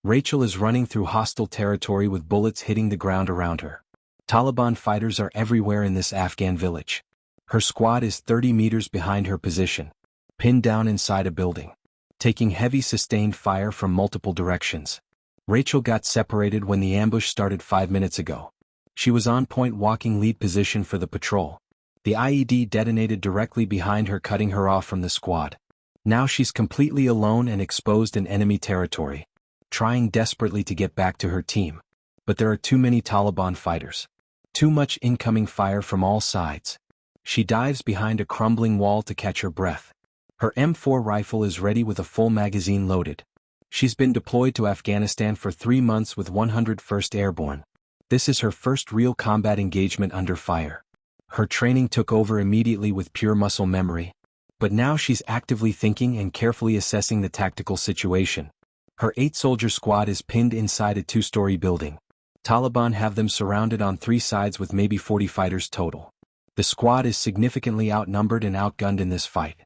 Rachel is running through hostile territory with bullets hitting the ground around her. Taliban fighters are everywhere in this Afghan village. Her squad is 30 meters behind her position, pinned down inside a building, taking heavy sustained fire from multiple directions. Rachel got separated when the ambush started 5 minutes ago. She was on point walking lead position for the patrol. The IED detonated directly behind her, cutting her off from the squad. Now she's completely alone and exposed in enemy territory, trying desperately to get back to her team. But there are too many Taliban fighters. Too much incoming fire from all sides. She dives behind a crumbling wall to catch her breath. Her M4 rifle is ready with a full magazine loaded. She's been deployed to Afghanistan for 3 months with 101st Airborne. This is her first real combat engagement under fire. Her training took over immediately with pure muscle memory. But now she's actively thinking and carefully assessing the tactical situation. Her 8-soldier squad is pinned inside a 2-story building. Taliban have them surrounded on 3 sides with maybe 40 fighters total. The squad is significantly outnumbered and outgunned in this fight.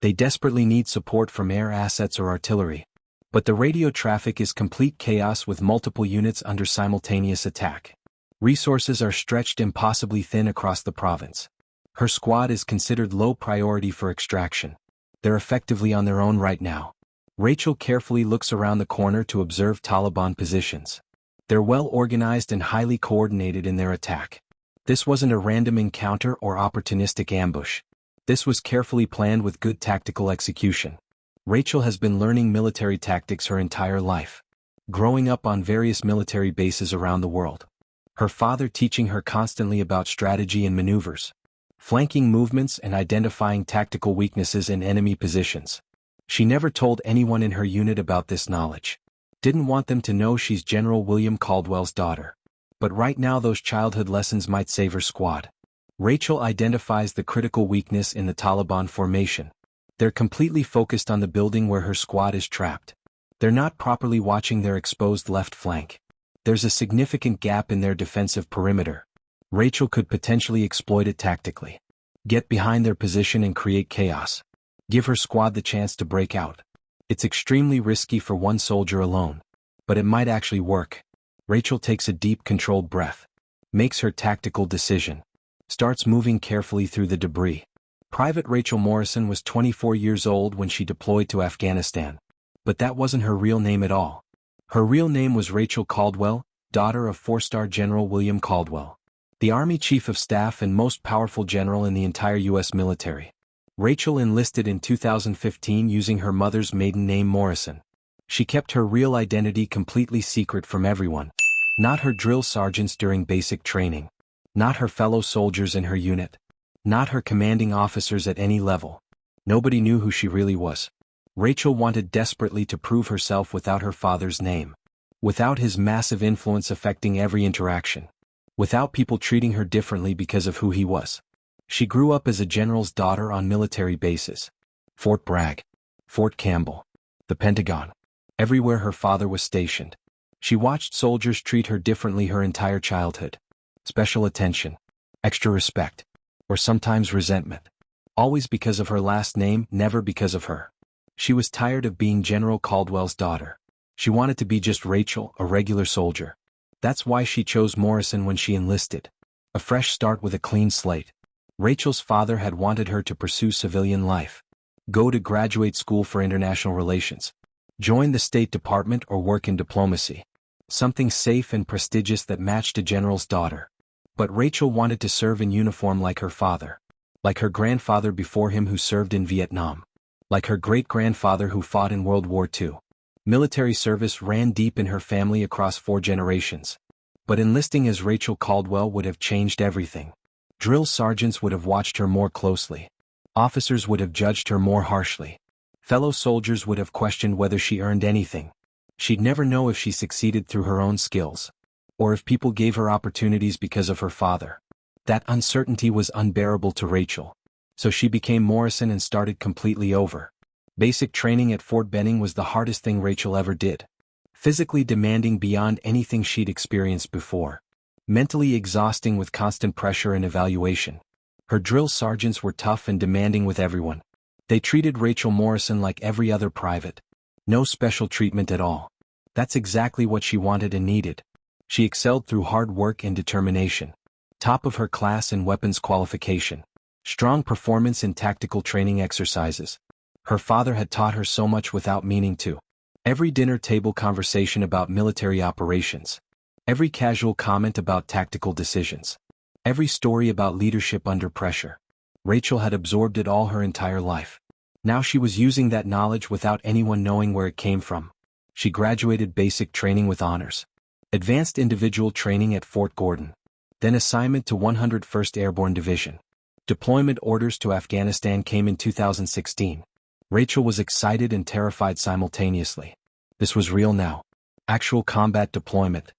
They desperately need support from air assets or artillery. But the radio traffic is complete chaos with multiple units under simultaneous attack. Resources are stretched impossibly thin across the province. Her squad is considered low priority for extraction. They're effectively on their own right now. Rachel carefully looks around the corner to observe Taliban positions. They're well organized and highly coordinated in their attack. This wasn't a random encounter or opportunistic ambush. This was carefully planned with good tactical execution. Rachel has been learning military tactics her entire life, growing up on various military bases around the world. Her father teaching her constantly about strategy and maneuvers, flanking movements and identifying tactical weaknesses in enemy positions. She never told anyone in her unit about this knowledge. Didn't want them to know she's General William Caldwell's daughter. But right now those childhood lessons might save her squad. Rachel identifies the critical weakness in the Taliban formation. They're completely focused on the building where her squad is trapped. They're not properly watching their exposed left flank. There's a significant gap in their defensive perimeter. Rachel could potentially exploit it tactically. Get behind their position and create chaos. Give her squad the chance to break out. It's extremely risky for one soldier alone. But it might actually work. Rachel takes a deep, controlled breath. Makes her tactical decision. Starts moving carefully through the debris. Private Rachel Morrison was 24 years old when she deployed to Afghanistan. But that wasn't her real name at all. Her real name was Rachel Caldwell, daughter of 4-star General William Caldwell, the Army Chief of Staff and most powerful general in the entire U.S. military. Rachel enlisted in 2015 using her mother's maiden name Morrison. She kept her real identity completely secret from everyone. Not her drill sergeants during basic training. Not her fellow soldiers in her unit. Not her commanding officers at any level. Nobody knew who she really was. Rachel wanted desperately to prove herself without her father's name. Without his massive influence affecting every interaction. Without people treating her differently because of who he was. She grew up as a general's daughter on military bases. Fort Bragg. Fort Campbell. The Pentagon. Everywhere her father was stationed. She watched soldiers treat her differently her entire childhood. Special attention. Extra respect. Or sometimes resentment. Always because of her last name, never because of her. She was tired of being General Caldwell's daughter. She wanted to be just Rachel, a regular soldier. That's why she chose Morrison when she enlisted. A fresh start with a clean slate. Rachel's father had wanted her to pursue civilian life. Go to graduate school for international relations. Join the State Department or work in diplomacy. Something safe and prestigious that matched a general's daughter. But Rachel wanted to serve in uniform like her father. Like her grandfather before him who served in Vietnam. Like her great-grandfather who fought in World War II. Military service ran deep in her family across 4 generations. But enlisting as Rachel Caldwell would have changed everything. Drill sergeants would have watched her more closely. Officers would have judged her more harshly. Fellow soldiers would have questioned whether she earned anything. She'd never know if she succeeded through her own skills. Or if people gave her opportunities because of her father. That uncertainty was unbearable to Rachel. So she became Morrison and started completely over. Basic training at Fort Benning was the hardest thing Rachel ever did. Physically demanding beyond anything she'd experienced before. Mentally exhausting with constant pressure and evaluation. Her drill sergeants were tough and demanding with everyone. They treated Rachel Morrison like every other private. No special treatment at all. That's exactly what she wanted and needed. She excelled through hard work and determination. Top of her class in weapons qualification. Strong performance in tactical training exercises. Her father had taught her so much without meaning to. Every dinner table conversation about military operations. Every casual comment about tactical decisions. Every story about leadership under pressure. Rachel had absorbed it all her entire life. Now she was using that knowledge without anyone knowing where it came from. She graduated basic training with honors. Advanced individual training at Fort Gordon. Then assignment to 101st Airborne Division. Deployment orders to Afghanistan came in 2016. Rachel was excited and terrified simultaneously. This was real now. Actual combat deployment.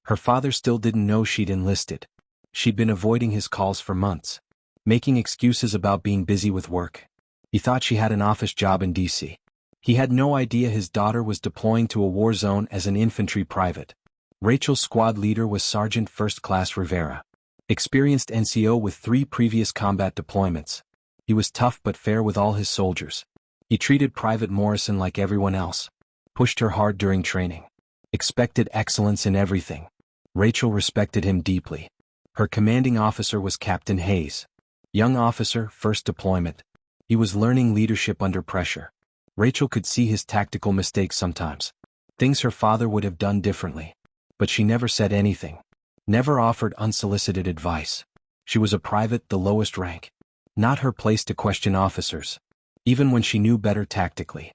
Her father still didn't know she'd enlisted. She'd been avoiding his calls for months. Making excuses about being busy with work. He thought she had an office job in D.C. He had no idea his daughter was deploying to a war zone as an infantry private. Rachel's squad leader was Sergeant First Class Rivera. Experienced NCO with 3 previous combat deployments. He was tough but fair with all his soldiers. He treated Private Morrison like everyone else. Pushed her hard during training. Expected excellence in everything. Rachel respected him deeply. Her commanding officer was Captain Hayes. Young officer, first deployment. He was learning leadership under pressure. Rachel could see his tactical mistakes sometimes. Things her father would have done differently. But she never said anything. Never offered unsolicited advice. She was a private, the lowest rank. Not her place to question officers. Even when she knew better tactically.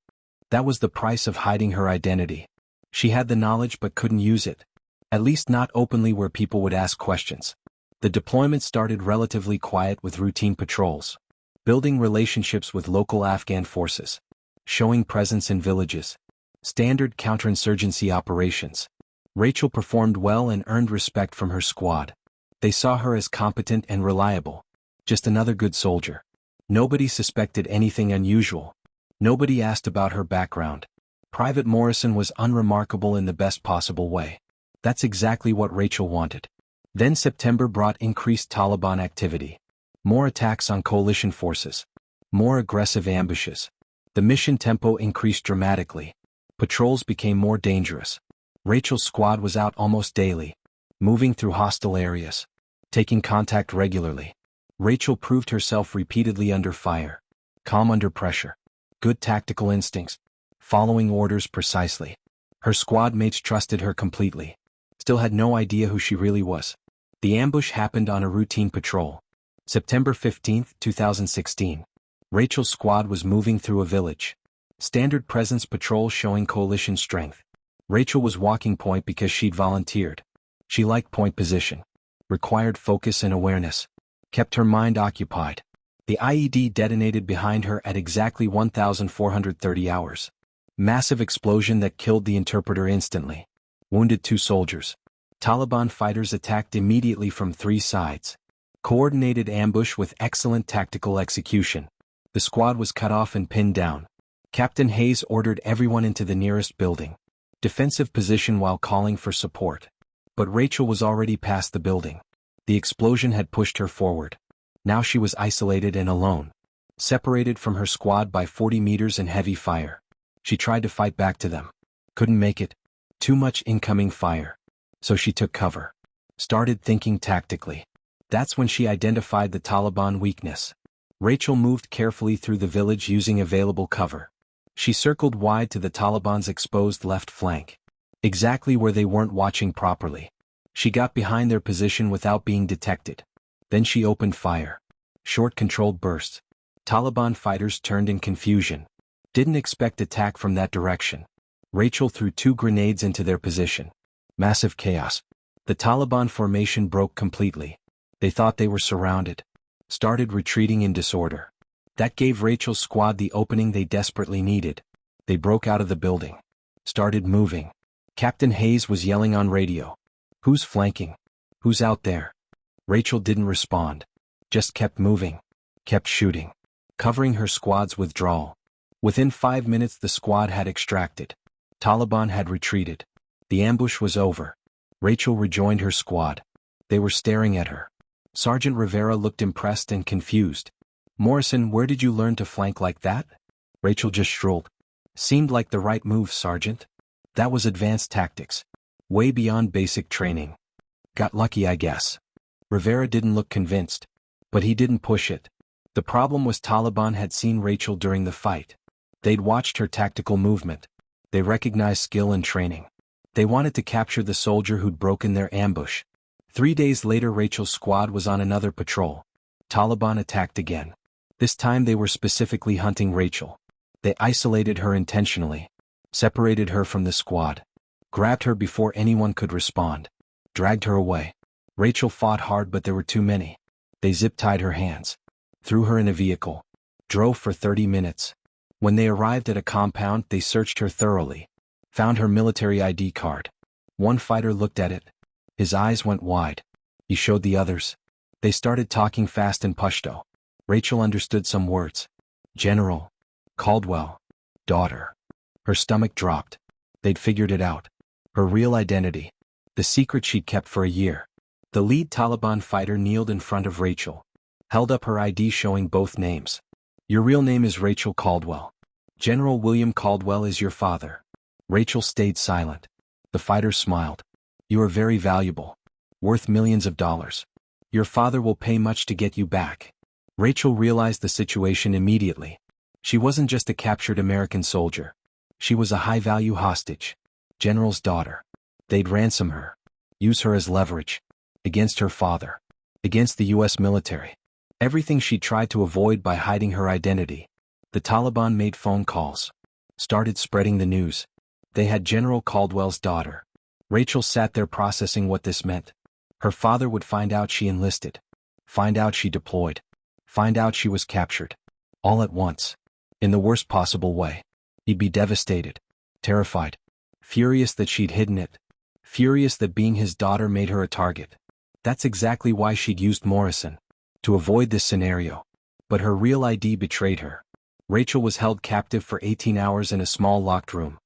That was the price of hiding her identity. She had the knowledge but couldn't use it. At least not openly where people would ask questions. The deployment started relatively quiet with routine patrols. Building relationships with local Afghan forces. Showing presence in villages. Standard counterinsurgency operations. Rachel performed well and earned respect from her squad. They saw her as competent and reliable. Just another good soldier. Nobody suspected anything unusual. Nobody asked about her background. Private Morrison was unremarkable in the best possible way. That's exactly what Rachel wanted. Then September brought increased Taliban activity. More attacks on coalition forces. More aggressive ambushes. The mission tempo increased dramatically. Patrols became more dangerous. Rachel's squad was out almost daily. Moving through hostile areas. Taking contact regularly. Rachel proved herself repeatedly under fire. Calm under pressure. Good tactical instincts. Following orders precisely. Her squad mates trusted her completely. Still had no idea who she really was. The ambush happened on a routine patrol. September 15, 2016. Rachel's squad was moving through a village. Standard presence patrol showing coalition strength. Rachel was walking point because she'd volunteered. She liked point position. Required focus and awareness. Kept her mind occupied. The IED detonated behind her at exactly 1,430 hours. Massive explosion that killed the interpreter instantly. Wounded 2 soldiers. Taliban fighters attacked immediately from 3 sides. Coordinated ambush with excellent tactical execution. The squad was cut off and pinned down. Captain Hayes ordered everyone into the nearest building. Defensive position while calling for support. But Rachel was already past the building. The explosion had pushed her forward. Now she was isolated and alone. Separated from her squad by 40 meters and heavy fire. She tried to fight back to them. Couldn't make it. Too much incoming fire. So she took cover. Started thinking tactically. That's when she identified the Taliban weakness. Rachel moved carefully through the village using available cover. She circled wide to the Taliban's exposed left flank. Exactly where they weren't watching properly. She got behind their position without being detected. Then she opened fire. Short controlled bursts. Taliban fighters turned in confusion. Didn't expect attack from that direction. Rachel threw 2 grenades into their position. Massive chaos. The Taliban formation broke completely. They thought they were surrounded. Started retreating in disorder. That gave Rachel's squad the opening they desperately needed. They broke out of the building. Started moving. Captain Hayes was yelling on radio. Who's flanking? Who's out there? Rachel didn't respond. Just kept moving. Kept shooting. Covering her squad's withdrawal. Within 5 minutes the squad had extracted. Taliban had retreated. The ambush was over. Rachel rejoined her squad. They were staring at her. Sergeant Rivera looked impressed and confused. Morrison, where did you learn to flank like that? Rachel just shrugged. Seemed like the right move, Sergeant. That was advanced tactics. Way beyond basic training. Got lucky, I guess. Rivera didn't look convinced. But he didn't push it. The problem was Taliban had seen Rachel during the fight. They'd watched her tactical movement. They recognized skill and training. They wanted to capture the soldier who'd broken their ambush. 3 days later, Rachel's squad was on another patrol. Taliban attacked again. This time they were specifically hunting Rachel. They isolated her intentionally. Separated her from the squad. Grabbed her before anyone could respond. Dragged her away. Rachel fought hard, but there were too many. They zip-tied her hands. Threw her in a vehicle. Drove for 30 minutes. When they arrived at a compound, they searched her thoroughly. Found her military ID card. One fighter looked at it. His eyes went wide. He showed the others. They started talking fast in Pashto. Rachel understood some words. General. Caldwell. Daughter. Her stomach dropped. They'd figured it out. Her real identity. The secret she'd kept for a year. The lead Taliban fighter kneeled in front of Rachel. Held up her ID showing both names. Your real name is Rachel Caldwell. General William Caldwell is your father. Rachel stayed silent. The fighter smiled. You are very valuable. Worth millions of dollars. Your father will pay much to get you back. Rachel realized the situation immediately. She wasn't just a captured American soldier. She was a high-value hostage. General's daughter. They'd ransom her. Use her as leverage. Against her father. Against the U.S. military. Everything she tried to avoid by hiding her identity. The Taliban made phone calls. Started spreading the news. They had General Caldwell's daughter. Rachel sat there processing what this meant. Her father would find out she enlisted. Find out she deployed. Find out she was captured. All at once. In the worst possible way. He'd be devastated. Terrified. Furious that she'd hidden it. Furious that being his daughter made her a target. That's exactly why she'd used Morrison. To avoid this scenario. But her real ID betrayed her. Rachel was held captive for 18 hours in a small locked room.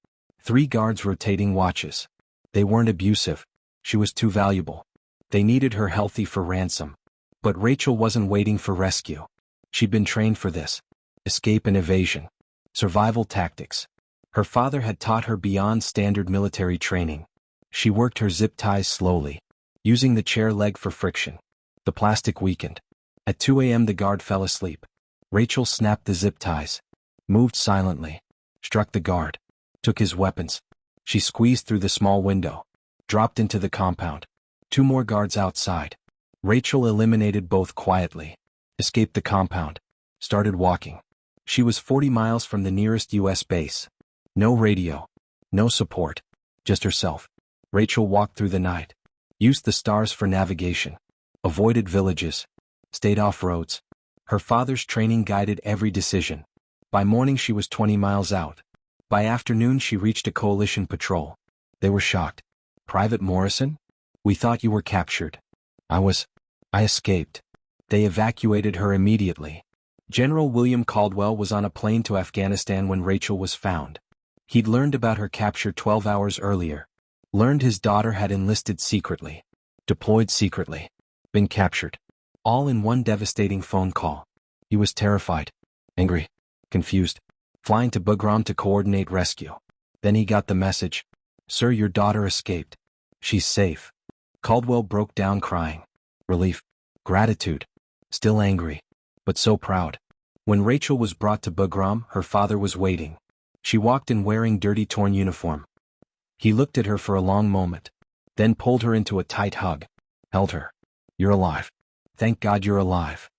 3 guards rotating watches. They weren't abusive. She was too valuable. They needed her healthy for ransom. But Rachel wasn't waiting for rescue. She'd been trained for this. Escape and evasion. Survival tactics. Her father had taught her beyond standard military training. She worked her zip ties slowly. Using the chair leg for friction. The plastic weakened. At 2 a.m. the guard fell asleep. Rachel snapped the zip ties. Moved silently. Struck the guard. Took his weapons. She squeezed through the small window. Dropped into the compound. 2 more guards outside. Rachel eliminated both quietly. Escaped the compound. Started walking. She was 40 miles from the nearest U.S. base. No radio. No support. Just herself. Rachel walked through the night. Used the stars for navigation. Avoided villages. Stayed off roads. Her father's training guided every decision. By morning she was 20 miles out. By afternoon she reached a coalition patrol. They were shocked. Private Morrison? We thought you were captured. I escaped. They evacuated her immediately. General William Caldwell was on a plane to Afghanistan when Rachel was found. He'd learned about her capture 12 hours earlier. Learned his daughter had enlisted secretly. Deployed secretly. Been captured. All in one devastating phone call. He was terrified. Angry. Confused. Flying to Bagram to coordinate rescue. Then he got the message. Sir, your daughter escaped. She's safe. Caldwell broke down crying. Relief. Gratitude. Still angry. But so proud. When Rachel was brought to Bagram, her father was waiting. She walked in wearing dirty torn uniform. He looked at her for a long moment. Then pulled her into a tight hug. Held her. You're alive. Thank God you're alive.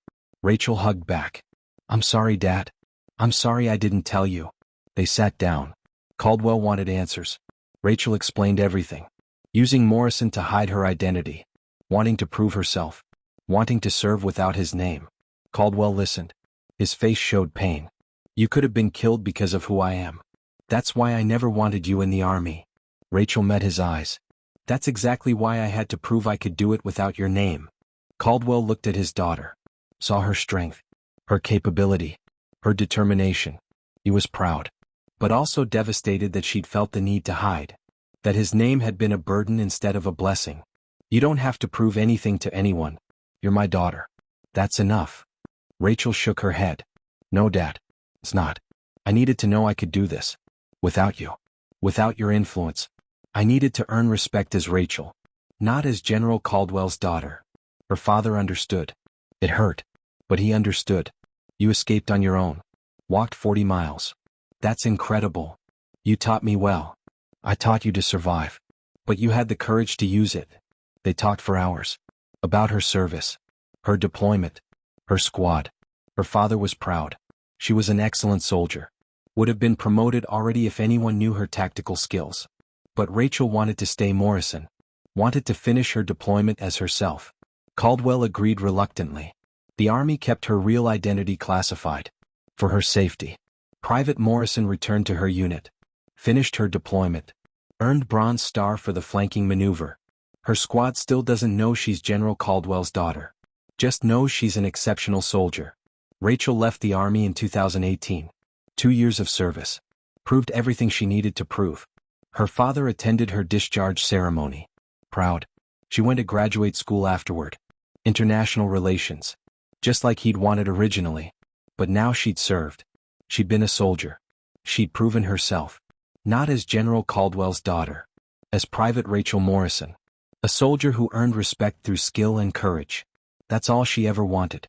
Rachel hugged back. I'm sorry, Dad. I'm sorry I didn't tell you. They sat down. Caldwell wanted answers. Rachel explained everything. Using Morrison to hide her identity. Wanting to prove herself. Wanting to serve without his name. Caldwell listened. His face showed pain. You could have been killed because of who I am. That's why I never wanted you in the army. Rachel met his eyes. That's exactly why I had to prove I could do it without your name. Caldwell looked at his daughter. Saw her strength. Her capability. Her determination. He was proud. But also devastated that she'd felt the need to hide. That his name had been a burden instead of a blessing. You don't have to prove anything to anyone. You're my daughter. That's enough. Rachel shook her head. No, Dad. It's not. I needed to know I could do this. Without you. Without your influence, I needed to earn respect as Rachel, not as General Caldwell's daughter. Her father understood. It hurt, but he understood. You escaped on your own. Walked 40 miles. That's incredible. You taught me well. I taught you to survive. But you had the courage to use it. They talked for hours. About her service. Her deployment. Her squad. Her father was proud. She was an excellent soldier. Would have been promoted already if anyone knew her tactical skills. But Rachel wanted to stay Morrison. Wanted to finish her deployment as herself. Caldwell agreed reluctantly. The Army kept her real identity classified. For her safety. Private Morrison returned to her unit. Finished her deployment. Earned Bronze Star for the flanking maneuver. Her squad still doesn't know she's General Caldwell's daughter. Just knows she's an exceptional soldier. Rachel left the Army in 2018. 2 years of service. Proved everything she needed to prove. Her father attended her discharge ceremony. Proud. She went to graduate school afterward. International relations. Just like he'd wanted originally. But now she'd served. She'd been a soldier. She'd proven herself. Not as General Caldwell's daughter. As Private Rachel Morrison. A soldier who earned respect through skill and courage. That's all she ever wanted.